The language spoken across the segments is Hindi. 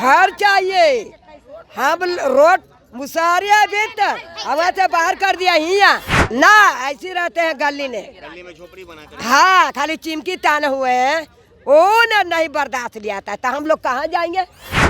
घर चाहिए। हम रोड मुसारिया बेहतर हवा से बाहर कर दिया हिया ना, ऐसे रहते हैं गली में झोपड़ी बनाकर। हाँ, खाली चिमकी ताने हुए हैं, वो न नहीं बर्दाश्त लिया था। तो हम लोग कहाँ जाएंगे?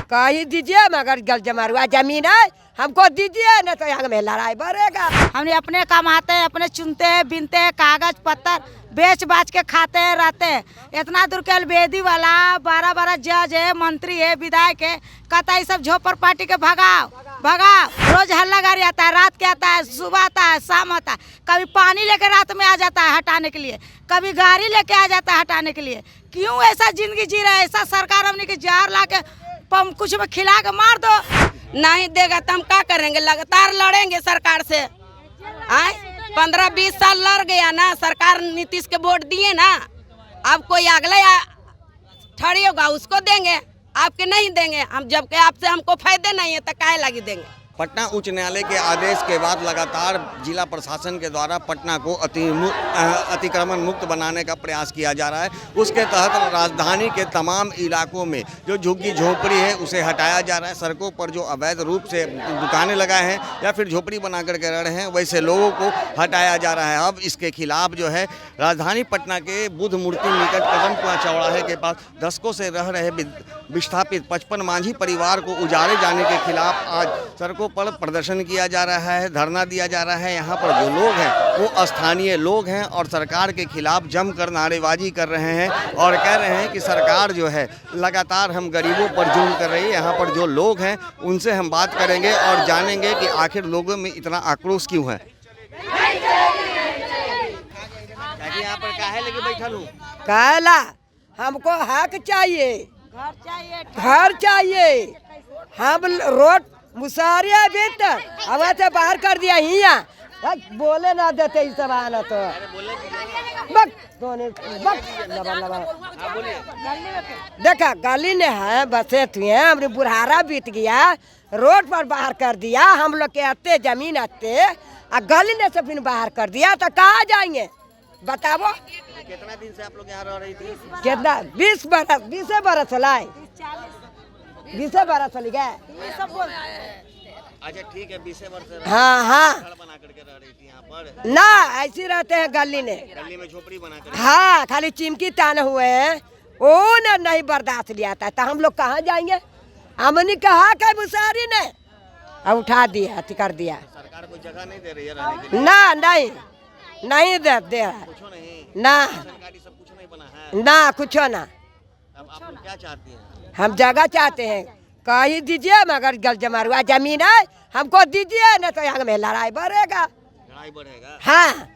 कहीं दीजिए, मगर गल जमारुआ जमीन है हमको दीजिए, न तो यहाँ में लड़ाई बढ़ेगा। हमने अपने कमाते हैं, अपने चुनते हैं, बिनते हैं, कागज पत्तर बेच बाच के खाते हैं, रहते हैं। इतना दूर के अलबेदी वाला 12 जज है, मंत्री है, विधायक है, कहता है सब झोपड़ पार्टी के भगाओ भगाओ। रोज हल्ला गाड़ी आता है, रात के आता है, सुबह आता है, शाम आता है। कभी पानी लेके रात में आ जाता है हटाने के लिए, कभी गाड़ी लेके आ जाता है हटाने के लिए। क्यों ऐसा जिंदगी जी रहा है? ऐसा सरकार हमने की जार ला के कुछ में खिला के मार दो। नहीं देगा तो हम क्या करेंगे? लगातार लड़ेंगे सरकार से। 15-20 साल लड़ गया ना, सरकार नीतीश के वोट दिए ना। अब कोई अगला ठड़ी होगा उसको देंगे, आपके नहीं देंगे। हम जबकि आपसे हमको फायदे नहीं है तो काहे लगी देंगे। पटना उच्च न्यायालय के आदेश के बाद लगातार जिला प्रशासन के द्वारा पटना को अतिक्रमण मुक्त बनाने का प्रयास किया जा रहा है। उसके तहत राजधानी के तमाम इलाकों में जो झुग्गी झोपड़ी है उसे हटाया जा रहा है। सड़कों पर जो अवैध रूप से दुकानें लगाए हैं या फिर झोपड़ी बना करके रह रहे हैं, वैसे लोगों को हटाया जा रहा है। अब इसके खिलाफ जो है राजधानी पटना के बुद्ध मूर्ति निकट कदमकुआं चौराहे के पास दशकों से रह रहे विस्थापित 55 मांझी परिवार को उजाड़े जाने के खिलाफ आज सड़कों पर प्रदर्शन किया जा रहा है, धरना दिया जा रहा है। यहाँ पर जो लोग हैं वो स्थानीय लोग हैं और सरकार के खिलाफ जमकर नारेबाजी कर रहे हैं और कह रहे हैं कि सरकार जो है लगातार हम गरीबों पर जुल्म कर रही है। यहाँ पर जो लोग हैं उनसे हम बात करेंगे और जानेंगे कि आखिर लोगों में इतना आक्रोश क्यों है। यहाँ पर काहे लेके बैठल हूँ? कहला हमको हक चाहिए, घर चाहिए। हम रोड मुसारिया बेहतर हवा से बाहर कर दिया हिया, बोले ना देते इस सब आना तो देखा गली ने है बसे थे, हमने बुढ़ारा बीत गया, रोड पर बाहर कर दिया। हम लोग के आते जमीन आते गली ने से फिर बाहर कर दिया, तो कहाँ जाएंगे बताओ? कितना दिन से आप लोग यहाँ रह रही थी? कितना 20 बरस लाए, 20 बरस चली गए। अच्छा ठीक है, 20 वर्ष। हाँ हाँ, बना करके रह रही थी यहाँ पर ना, ऐसे रहते हैं गली में झोपड़ी बना कर। हाँ, खाली चिमकी ताने हुए हैं, वो न नहीं बर्दाश्त लिया था। तो हम लोग कहाँ जाएंगे? हमने कहा कि मुसारी ने अब उठा दिया, कर दिया। सरकार कोई जगह नहीं दे रही है रहने के लिए? ना, नहीं दे रहा है ना, सरकारी सब कुछ नहीं बना है ना, कुछ ना। अब आप लोग क्या चाहती हैं? हम जगह चाहते हैं, कहीं दीजिए, मगर गल जमारुआ जमीन है हमको दीजिए, न तो यहाँ में लड़ाई बढ़ेगा। लड़ाई बढ़ेगा? हाँ।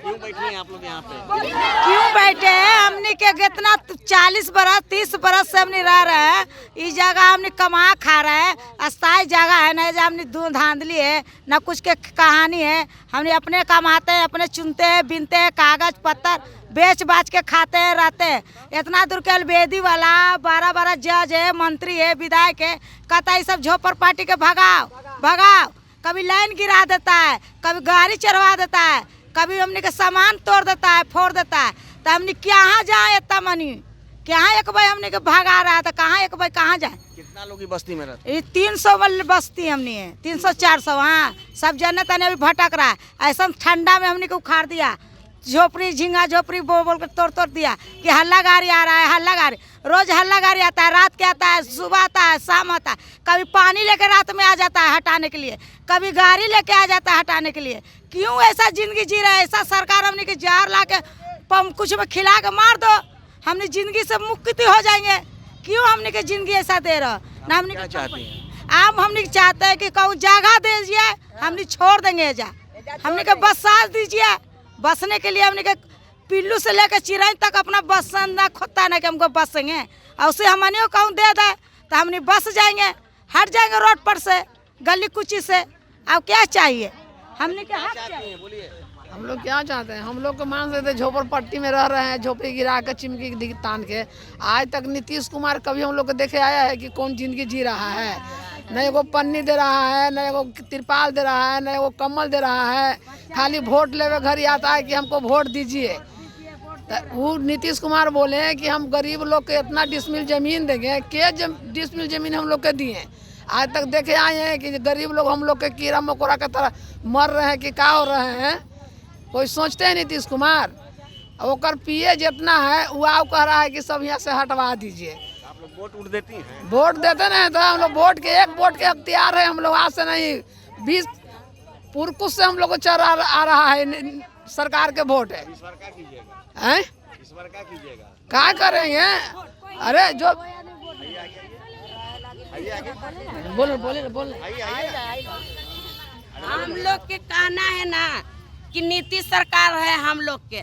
क्यों बैठे हैं आप लोग यहाँ पे? क्यों बैठे हैं? हमने के कितना 40 बरस 30 बरस से हमने रह रहे हैं। इस जगह हमने कमा खा रहे हैं, अस्थायी जगह है ना, हमने धांधली है ना, कुछ के कहानी है। हमने अपने कमाते हैं, अपने चुनते हैं, बिनते हैं, कागज पत्तर बेच बाच के खाते हैं, रहते हैं। इतना दूर के अलबेदी वाला 12 जज है, मंत्री है, विधायक है, कहता है सब झोपड़ पार्टी के भगाओ भगाओ। कभी लाइन गिरा देता है, कभी गाड़ी चढ़वा देता है, कभी हमने के सामान तोड़ देता है, फोड़ देता है। तो हमने कहाँ जाए? इतना मनी कहाँ एक भाई हमने के भगा रहा था, कहाँ एक भाई कहाँ जाए? कितना लोग बस्ती में रहते? ये 300 बस्ती हमने है, 300-400। हाँ, सब जने तने अभी भटक रहा है। ऐसा ठंडा में हमने को उखाड़ दिया, झोपड़ी झींगा झोपड़ी बोल कर तोड़ दिया कि हल्ला गाड़ी आ रहा है, हल्ला गाड़ी। रोज हल्ला गाड़ी आता है, रात के आता है, सुबह आता है, शाम आता है। कभी पानी लेके रात में आ जाता है हटाने के लिए, कभी गाड़ी लेके आ जाता है हटाने के लिए। क्यों ऐसा जिंदगी जी रहा है? ऐसा सरकार हमने की जार ला के कुछ में खिला के मार दो, हमने जिंदगी से मुक्ति हो जाएंगे। क्यों हमने की जिंदगी ऐसा दे रहा ना? हमने क्या चाहते हैं? आप हमने चाहते हैं कि कहूँ जगह दे दीजिए, हमने छोड़ देंगे जा। हमने के बस साथ दीजिए, बसने के लिए हमने के पिल्लू से लेकर चिराई तक अपना बस ना खोता ना कि हमको बसेंगे, और उसे हमने कहूँ दे दे तो हमने बस जाएंगे, हट जाएंगे रोड पर से, गली कुची से। अब क्या चाहिए? हमने क्या हक चाहिए? बोलिए। हम लोग क्या चाहते हैं? हम लोग को मान सकते झोपड़ पट्टी में रह रहे हैं, झोपड़ी गिरा कर चिमकी तान के। आज तक नीतीश कुमार कभी हम लोग को देखे आया है कि कौन जिंदगी जी रहा है? न एगो पन्नी दे रहा है, न एगो तिरपाल दे रहा है, न एगो कम्बल दे रहा है। खाली वोट लेवे घर ही आता है कि हमको वोट दीजिए। तो वो नीतीश कुमार बोले कि हम गरीब लोग के इतना डिसमिल जमीन देंगे। डिसमिल जमीन हम लोग के दिए? आज तक देखे आए हैं कि गरीब लोग हम लोग के कीड़ा मकोड़ा की तरह मर रहे हैं कि क्या हो रहे हैं। कोई सोचते हैं नीतीश कुमार? और पीए जितना है वो आओ कह रहा है कि सब यहाँ से हटवा दीजिए। आप लोग वोट देती हैं? वोट देते नहीं तो हम लोग वोट के एक वोट के अख्तियार है। हम लोग आज से नहीं 20 पुरकुश से हम लोग को चल आ रहा है सरकार के वोट है। इस बार क्या कीजिएगा? हैं? इस बार क्या कीजिएगा? क्या करेंगे? अरे जो बोले हम लोग के कहना है ना कि नीतीश सरकार है हम लोग के,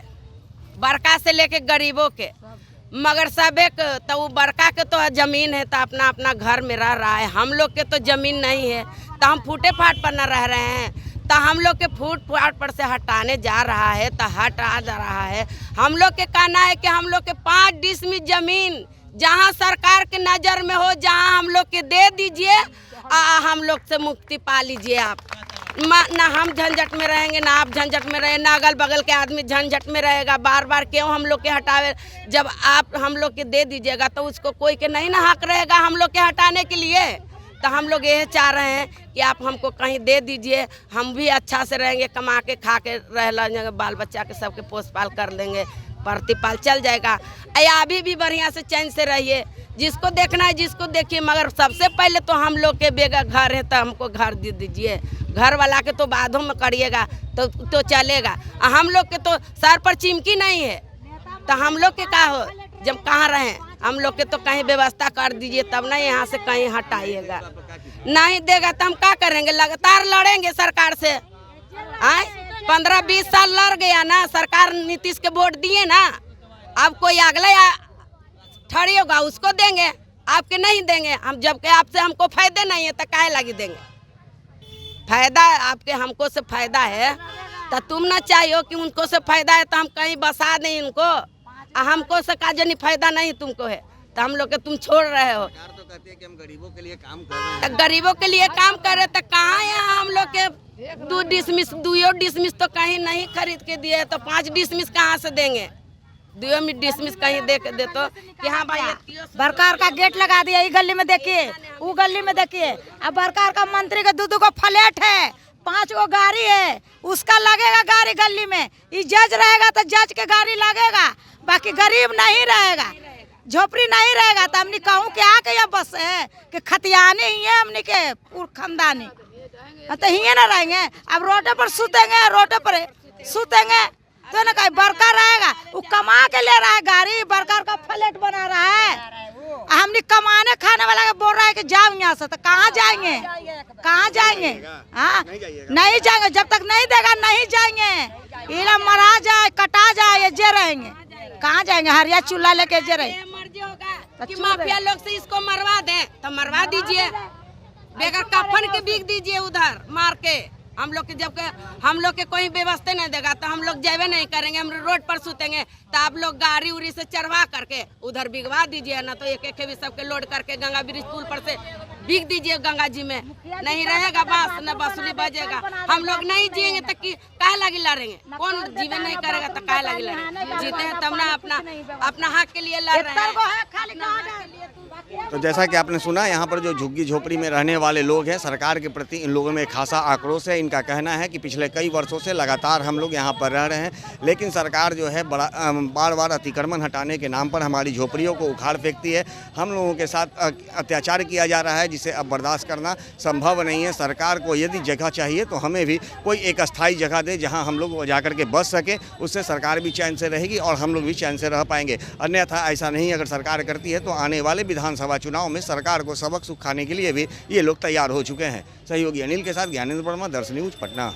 बड़का से लेके गरीबों के, मगर सब एक तो वो बड़का के तो जमीन है तो अपना अपना घर में रह रहा है। हम लोग के तो जमीन नहीं है तो हम फूटे फाट पर न रह रहे हैं। तो हम लोग के फूट फाट पर से हटाने जा रहा है तो हटा जा रहा है। हम लोग के कहना है कि हम लोग के 5 डिसमिल जमीन जहां सरकार के नज़र में हो, जहां हम लोग के दे दीजिए। हम लोग से मुक्ति पा लीजिए आप। ना हम झंझट में रहेंगे, ना आप झंझट में रहे, ना अगल बगल के आदमी झंझट में रहेगा। बार बार क्यों हम लोग के हटावे? जब आप हम लोग के दे दीजिएगा तो उसको कोई के नहीं ना हक रहेगा हम लोग के हटाने के लिए। तो हम लोग यह चाह रहे हैं कि आप हमको कहीं दे दीजिए, हम भी अच्छा से रहेंगे, कमा के खा के रह लेंगे, बाल बच्चा के सबके पोस पाल कर लेंगे, प्रतिपाल चल जाएगा। अभी भी बढ़िया से चैन से रहिए, जिसको देखना है जिसको देखिए, मगर सबसे पहले तो हम लोग के बेगा घर है तो हमको घर दे दीजिए। घर वाला के तो बादों में करिएगा तो चलेगा। हम लोग के तो सर पर चिमकी नहीं है तो हम लोग के का हो जब कहाँ रहें? हम लोग के तो कहीं व्यवस्था कर दीजिए तब ना यहाँ से कहीं हटाइएगा। नहीं देगा तो हम क्या करेंगे? लगातार लड़ेंगे सरकार से। आए 15-20 साल लड़ गया ना, सरकार नीतीश के वोट दिए ना। अब कोई अगला ठहरी होगा उसको देंगे, आपके नहीं देंगे। हम जबकि आपसे हमको फायदे नहीं है तो काहे लगी देंगे? फायदा आपके हमको से फायदा है तो तुम ना चाहिए कि उनको से फायदा है तो हम कहीं बसा दें इनको। हमको से का जनी फायदा नहीं तुमको है तो हम लोग के तुम छोड़ रहे हो। सरकार तो कहती है कि हम गरीबों के लिए काम कर रहे हैं। गरीबों के लिए काम कर रहे तो कहाँ है? हम लोग के 2 डिसमिस तो कहीं नहीं खरीद के दिए तो 5 डिसमिस कहाँ से देंगे? 2 डिसमिस कहीं दे तो कि हाँ भाई सरकार का गेट लगा दिया। ये गली में देखिए, वो गली में देखिए। अब सरकार का मंत्री का 2 को फ्लैट है, 5 गो गाड़ी है, उसका लगेगा गाड़ी गली में। ये जज रहेगा तो जज के गाड़ी लगेगा, बाकी गरीब नहीं रहेगा, झोपड़ी नहीं रहेगा। तो हमने कहूँ कि आके यहाँ बस है कि खतियानी ही है हमने के पूरे खानदानी, तो ही ना रहेंगे। अब रोडे पर सुतेंगे, रोडे पर सुतेंगे तो ना कहीं बरकार रहेगा। वो कमा के ले रहा है गाड़ी, बरकार का फ्लैट बना रहा है। हमने कमाने खाने वाला बोल रहा है कि जाओ यहाँ से, तो कहाँ जाएंगे? कहाँ जाएंगे? हाँ नहीं जाएंगे, जब तक नहीं देगा नहीं जाएंगे। इला मरा जाए कटा जाए ये जे रहेंगे, कहाँ जाएंगे? हरिया चूल्हा लेके जे रहे। मर्जी होगा कि माफिया लोग से इसको मरवा दें तो मरवा दीजिए, बेगर कफन के बिक दीजिए उधर मार के। हम लोग के जब हम लोग के कोई व्यवस्था नहीं देगा तो हम लोग जेबे नहीं करेंगे, हम रोड पर सुतेंगे। तो आप लोग गाड़ी उड़ी से चढ़वा करके उधर बिगवा दीजिए, ना तो एक भी सबके लोड करके गंगा ब्रिज पुल पर से बिक दीजिए गंगा जी में। नहीं रहेगा बांस न बांसुरी बजेगा। हम लोग नहीं जिएंगे तो काहे लगी लड़ेंगे? कौन जीवन नहीं करेगा तो काहे लगी लड़ेंगे? जीते हैं तब ना अपना हक के लिए लड़ रहे हैं। तो जैसा कि आपने सुना, यहाँ पर जो झुग्गी झोपड़ी में रहने वाले लोग हैं, सरकार के प्रति इन लोगों में खासा आक्रोश है। इनका कहना है कि पिछले कई वर्षों से लगातार हम लोग यहाँ पर रह रहे हैं, लेकिन सरकार जो है बार बार अतिक्रमण हटाने के नाम पर हमारी झोपड़ियों को उखाड़ फेंकती है। हम लोगों के साथ अत्याचार किया जा रहा है, जिसे अब बर्दाश्त करना संभव नहीं है। सरकार को यदि जगह चाहिए तो हमें भी कोई एक अस्थायी जगह दे जहाँ हम लोग जाकर के बस सके, उससे सरकार भी चैन से रहेगी और हम लोग भी चैन से रह पाएंगे। अन्यथा ऐसा नहीं अगर सरकार करती है तो आने वाले विधानसभा चुनाव में सरकार को सबक सिखाने के लिए भी ये लोग तैयार हो चुके हैं। सहयोगी अनिल के साथ ज्ञानेंद्र वर्मा, दर्शन न्यूज, पटना।